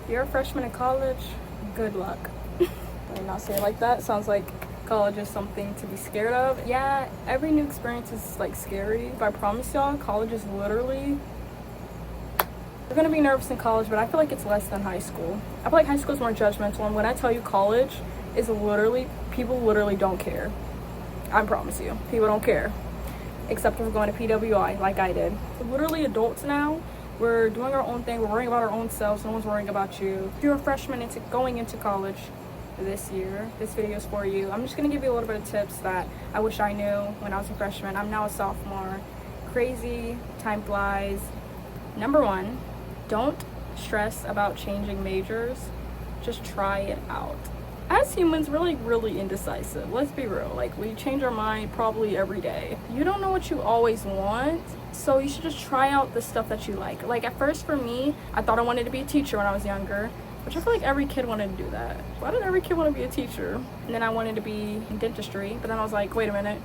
If you're a freshman in college, good luck. Let me not say it like that. Sounds like college is something to be scared of. Yeah, every new experience is like scary, but I promise y'all, college is literally, you're gonna be nervous in college, but I feel like it's less than high school. I feel like high school is more judgmental, and when I tell you college is literally, people literally don't care. I promise you, people don't care. Except if we're going to PWI like I did. We're literally adults now. We're doing our own thing. We're worrying about our own selves. No one's worrying about you. If you're a freshman going into college this year, this video is for you. I'm just going to give you a little bit of tips that I wish I knew when I was a freshman. I'm now a sophomore. Crazy. Time flies. Number one, don't stress about changing majors. Just try it out. As humans, we're like really indecisive. Let's be real. Like, we change our mind probably every day. You don't know what you always want, so you should just try out the stuff that you like. Like, at first for me, I thought I wanted to be a teacher when I was younger, which I feel like every kid wanted to do that. Why did every kid want to be a teacher? And then I wanted to be in dentistry, but then I was like, wait a minute.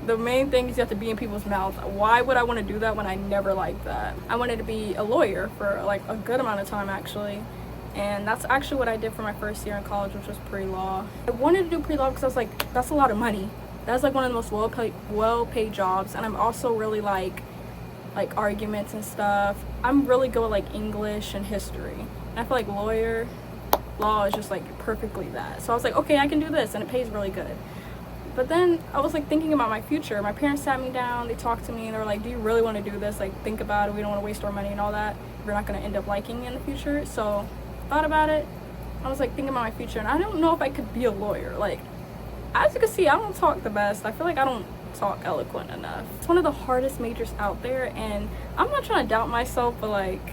The main thing is you have to be in people's mouths. Why would I want to do that when I never liked that? I wanted to be a lawyer for like a good amount of time, actually. And that's actually what I did for my first year in college, which was pre-law. I wanted to do pre-law because I was like, that's a lot of money. That's like one of the most well-paid jobs. And I'm also really like arguments and stuff. I'm really good with like English and history. And I feel like law is just like perfectly that. So I was like, okay, I can do this, and it pays really good. But then I was like thinking about my future. My parents sat me down, they talked to me, and they were like, do you really want to do this? Like, think about it. We don't want to waste our money and all that. We're not going to end up liking it in the future. So thought about it. I was like thinking about my future, and I don't know if I could be a lawyer. Like, as you can see, I don't talk the best. I feel like I don't talk eloquent enough. It's one of the hardest majors out there, and I'm not trying to doubt myself, but like,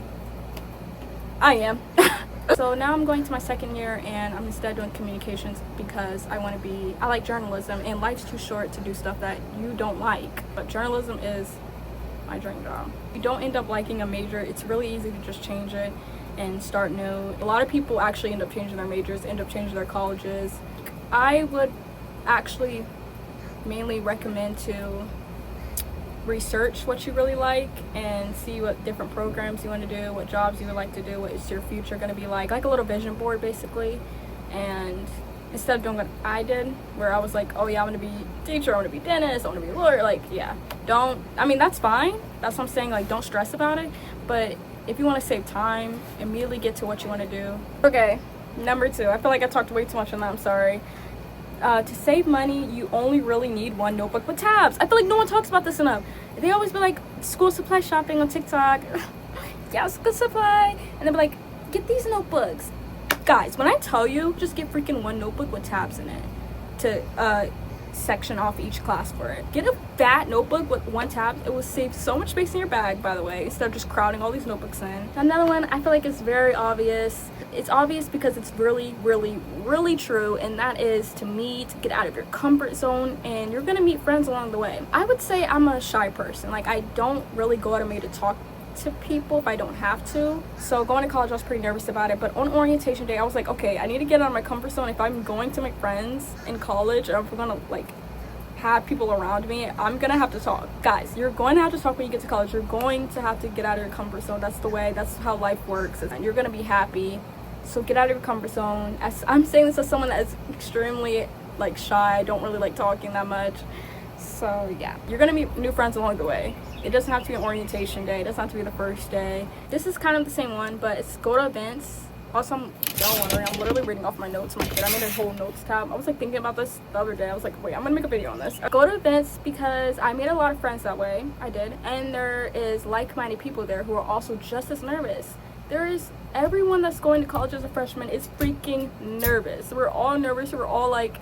I am. So now I'm going to my second year, and I'm instead doing communications because I like journalism, and life's too short to do stuff that you don't like. But journalism is my dream job. If you don't end up liking a major, it's really easy to just change it and start new. A lot of people actually end up changing their majors, end up changing their colleges. I would actually mainly recommend to research what you really like and see what different programs you want to do, what jobs you would like to do, what is your future going to be like a little vision board basically. And instead of doing what I did, where I was like, oh yeah, I want to be a teacher, I want to be a dentist, I want to be a lawyer, like, yeah, that's fine. That's what I'm saying, like, don't stress about it. But if you want to save time, immediately get to what you want to do. Okay, number two. I feel like I talked way too much on that. I'm sorry. To save money, you only really need one notebook with tabs. I feel like no one talks about this enough. They always be like, school supply shopping on TikTok. Yeah, school supply. And they'll be like, get these notebooks. Guys, when I tell you, just get freaking one notebook with tabs in it to section off each class for it. Get a fat notebook with one tab. It will save so much space in your bag, by the way, instead of just crowding all these notebooks in. Another one, I feel like it's very obvious. It's obvious because it's really, really, really true, and that is to get out of your comfort zone, and you're gonna meet friends along the way. I would say I'm a shy person. Like, I don't really go out of my way to talk to people if I don't have to. So going to college, I was pretty nervous about it, but on orientation day, I was like, okay, I need to get out of my comfort zone. If I'm going to make friends in college, or if we're gonna like have people around me, I'm gonna have to talk. Guys, you're going to have to talk when you get to college. You're going to have to get out of your comfort zone. That's the way, that's how life works, and you're gonna be happy. So get out of your comfort zone. I'm saying this as someone that is extremely like shy. I don't really like talking that much. So yeah, you're gonna meet new friends along the way. It doesn't have to be an orientation day. It doesn't have to be the first day. This is kind of the same one, but it's go to events. Also, don't worry, I'm literally reading off my notes on my kid. I made a whole notes tab. I was like thinking about this the other day. I was like, wait, I'm gonna make a video on this. Go to events because I made a lot of friends that way. I did. And there is like-minded people there who are also just as nervous. Everyone that's going to college as a freshman is freaking nervous. We're all nervous. We're all like,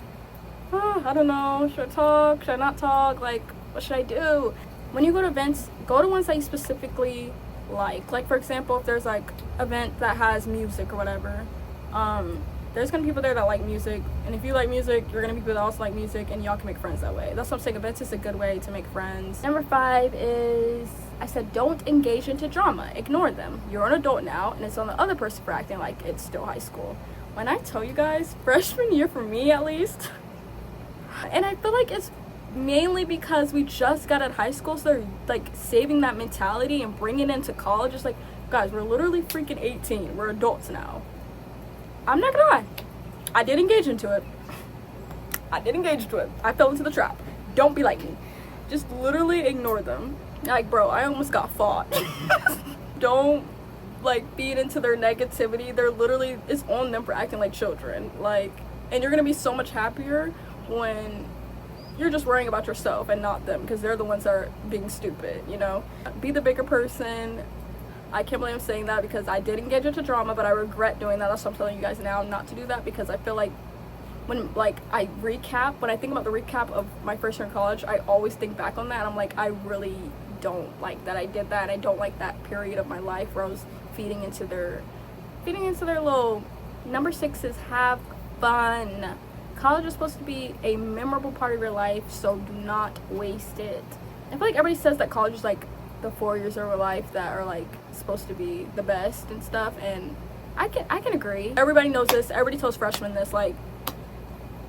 oh, I don't know. Should I talk? Should I not talk? Like, what should I do? When you go to events, go to ones that you specifically like. Like, for example, if there's like event that has music or whatever, there's gonna be people there that like music, and if you like music, you're gonna be people that also like music, and y'all can make friends that way. That's what I'm saying. Events is a good way to make friends. Number 5 is, I said, don't engage into drama. Ignore them. You're an adult now, and it's on the other person for acting like it's still high school. When I tell you guys, freshman year for me at least, and I feel like it's mainly because we just got out of high school, so they're like saving that mentality and bringing it into college. It's like, Guys, we're literally freaking 18. We're adults now. I'm not gonna lie. I did engage into it. I fell into the trap. Don't be like me. Just literally ignore them. Like, bro, I almost got fought. Don't, like, feed into their negativity. They're literally, it's on them for acting like children. Like, and you're gonna be so much happier when you're just worrying about yourself and not them, because they're the ones that are being stupid, you know? Be the bigger person. I can't believe I'm saying that, because I did engage into drama, but I regret doing that. That's why I'm telling you guys now not to do that, because I feel like when I think about the recap of my first year in college, I always think back on that and I'm like, I really don't like that I did that, and I don't like that period of my life where I was feeding into their little number sixes. Have fun. College is supposed to be a memorable part of your life, so do not waste it. I feel like everybody says that college is like the 4 years of our life that are like supposed to be the best and stuff, and I can agree. Everybody knows this. Everybody tells freshmen this, like,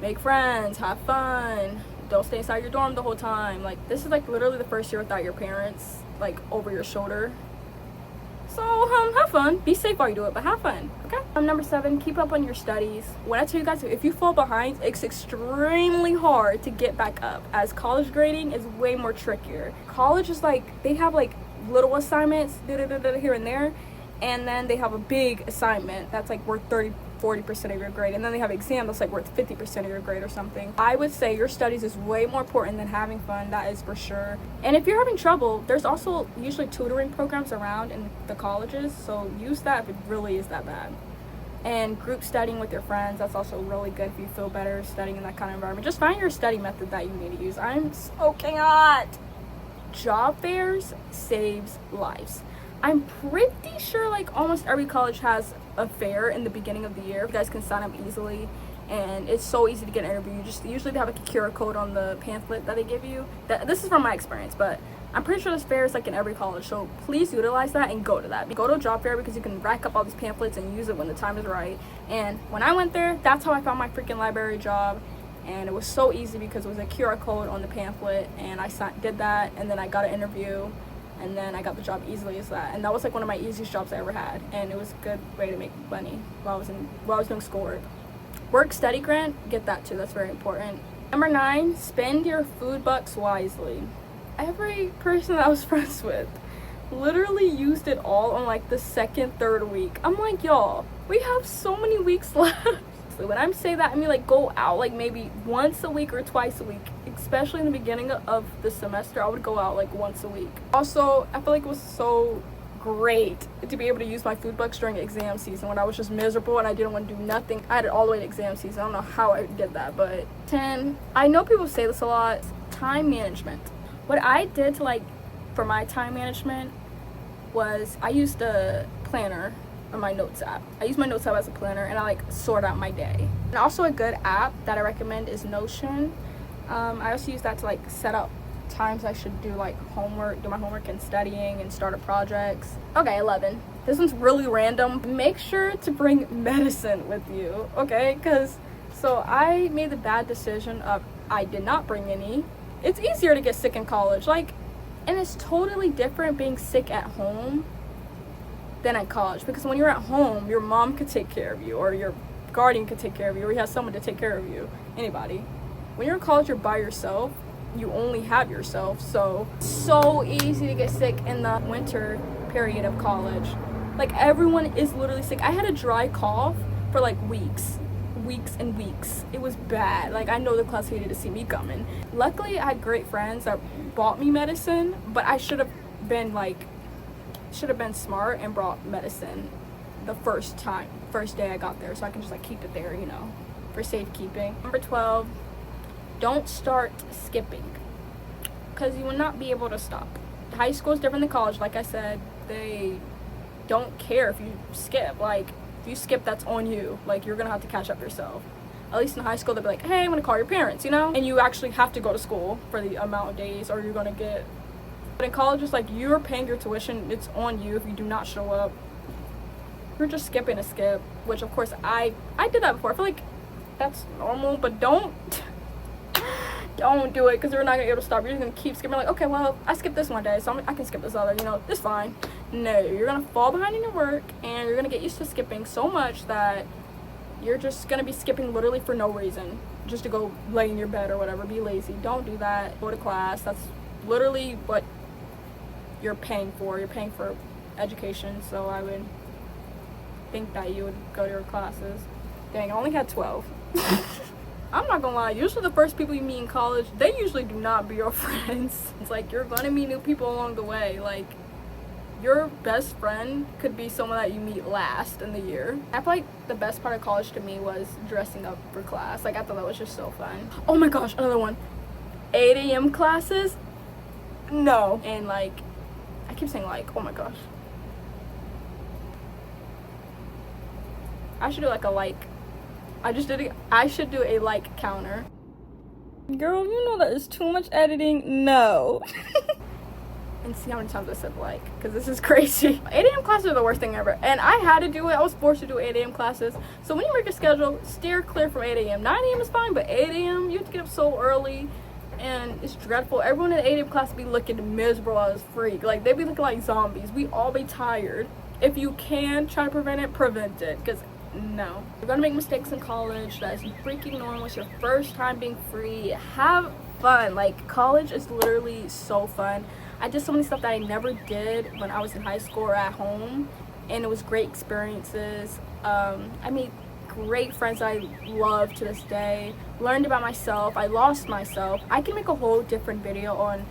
make friends, have fun, don't stay inside your dorm the whole time. Like, this is like literally the first year without your parents like over your shoulder. So have fun, be safe while you do it, but have fun, okay? Number 7, keep up on your studies. When I tell you guys, if you fall behind, it's extremely hard to get back up, as college grading is way more trickier. College is like, they have like little assignments here and there, and then they have a big assignment that's like worth 40% of your grade, and then they have an exam that's like worth 50% of your grade or something. I would say your studies is way more important than having fun, that is for sure. And if you're having trouble, there's also usually tutoring programs around in the colleges, so use that if it really is that bad. And group studying with your friends, that's also really good if you feel better studying in that kind of environment. Just find your study method that you need to use. I'm smoking hot. Job fairs saves lives. I'm pretty sure like almost every college has a fair in the beginning of the year. You guys can sign up easily, and it's so easy to get an interview. You just usually they have like a QR code on the pamphlet that they give you. This is from my experience, but I'm pretty sure this fair is like in every college, so please utilize that and go to that. Go to a job fair because you can rack up all these pamphlets and use it when the time is right. And when I went there, that's how I found my freaking library job, and it was so easy because it was a QR code on the pamphlet, and I did that, and then I got an interview, and then I got the job easily as that. And that was like one of my easiest jobs I ever had, and it was a good way to make money while I was doing schoolwork. Work study grant, get that too, that's very important. Number 9, spend your food bucks wisely. Every person that I was friends with literally used it all on like the 2nd, 3rd week. I'm like, y'all, we have so many weeks left. When I'm saying that, I mean like go out like maybe once a week or twice a week. Especially in the beginning of the semester, I would go out like once a week. Also, I feel like it was so great to be able to use my food bucks during exam season when I was just miserable and I didn't want to do nothing. I had it all the way to exam season. I don't know how I did that, but 10, I know people say this a lot, time management. What I did to like for my time management was I used a planner on my notes app. I use my notes app as a planner, and I like sort out my day. And also a good app that I recommend is Notion. I also use that to like set up times I should do like homework, do my homework and studying and start up projects. Okay, 11. This one's really random. Make sure to bring medicine with you, okay? So I made the bad decision of I did not bring any. It's easier to get sick in college, like, and it's totally different being sick at home than at college, because when you're at home, your mom could take care of you, or your guardian could take care of you, or you have someone to take care of you, anybody. When you're in college, you're by yourself. You only have yourself, so easy to get sick in the winter period of college. Like, everyone is literally sick. I had a dry cough for like weeks and weeks. It was bad. Like, I know the class hated to see me coming. Luckily, I had great friends that bought me medicine, but I should have been smart and brought medicine the first day I got there, so I can just like keep it there, you know, for safekeeping. Number 12, don't start skipping, because you will not be able to stop. High school is different than college. Like I said, they don't care if you skip. Like, if you skip, that's on you. Like, you're gonna have to catch up yourself. At least in high school, they'll be like, hey, I'm gonna call your parents, you know? And you actually have to go to school for the amount of days, or you're gonna get. But in college, it's like you're paying your tuition. It's on you if you do not show up. You're just skipping a skip, which of course I did that before. I feel like that's normal, but don't do it, because you're not gonna be able to stop. You're just gonna keep skipping. Like, okay, well, I skipped this one day, so I can skip this other. You know, it's fine. No, you're gonna fall behind in your work, and you're gonna get used to skipping so much that you're just gonna be skipping literally for no reason, just to go lay in your bed or whatever. Be lazy. Don't do that. Go to class. That's literally what you're paying for. You're paying for education, so I would think that you would go to your classes. Dang, I only had 12. I'm not gonna lie, usually the first people you meet in college, they usually do not be your friends. It's like you're gonna meet new people along the way. Like, your best friend could be someone that you meet last in the year. I feel like the best part of college to me was dressing up for class. Like, I thought that was just so fun. Oh my gosh, another one. 8 a.m. classes? No. And like, I keep saying like, oh my gosh. I should do like a like. I should do a like counter. Girl, you know that is too much editing. No. And see how many times I said like, because this is crazy. 8 a.m. classes are the worst thing ever. And I had to do it. I was forced to do 8 a.m. classes. So when you make your schedule, steer clear from 8 a.m. 9 a.m. is fine, but 8 a.m. you have to get up so early. And it's dreadful. Everyone in the 8 a.m. class be looking miserable as freak. Like, they be looking like zombies. We all be tired. If you can try to prevent it. Because no. You're gonna make mistakes in college. That is freaking normal. It's your first time being free. Have fun. Like, college is literally so fun. I did so many stuff that I never did when I was in high school or at home, and it was great experiences. I made great friends that I love to this day. Learned about myself. I lost myself. I can make a whole different video on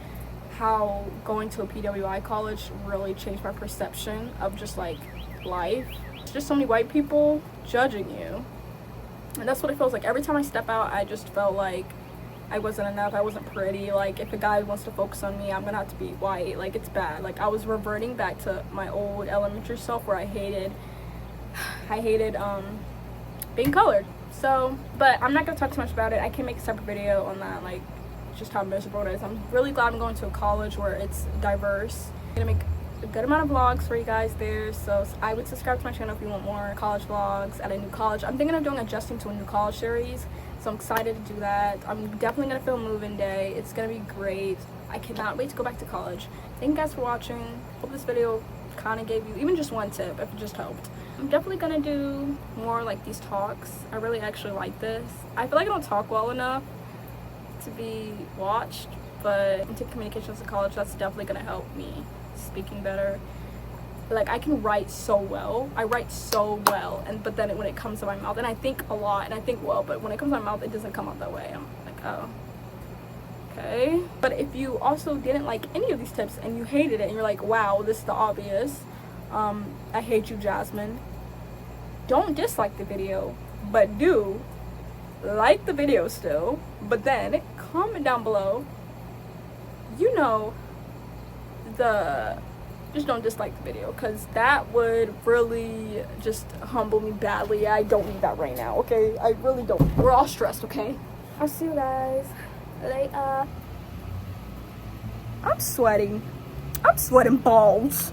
how going to a PWI college really changed my perception of just like life. It's just so many white people judging you, and that's what it feels like. Every time I step out, I just felt like I wasn't enough. I wasn't pretty. Like, if a guy wants to focus on me, I'm gonna have to be white. Like, it's bad. Like, I was reverting back to my old elementary self where I hated being colored. So, but I'm not gonna talk too much about it. I can make a separate video on that, like just how miserable it is. I'm really glad I'm going to a college where it's diverse. I'm gonna make a good amount of vlogs for you guys there, so I would subscribe to my channel if you want more college vlogs at a new college. I'm thinking of doing adjusting to a new college series, so I'm excited to do that. I'm definitely gonna film move-in day. It's gonna be great. I cannot wait to go back to college. Thank you guys for watching. Hope this video kind of gave you even just one tip, if it just helped. I'm definitely gonna do more like these talks. I really actually like this. I feel like I don't talk well enough to be watched, but in communications in college, that's definitely gonna help me speaking better. Like, I can write so well. I write so well, but then when it comes to my mouth, and I think a lot and I think well, but when it comes to my mouth, it doesn't come out that way. I'm like, oh, okay. But if you also didn't like any of these tips and you hated it and you're like, wow, this is the obvious, I hate you, Jasmine, don't dislike the video, but do like the video still. But then comment down below, you know, just don't dislike the video, because that would really just humble me badly. I don't need that right now, okay? I really don't. We're all stressed, okay? I'll see you guys later. I'm sweating balls.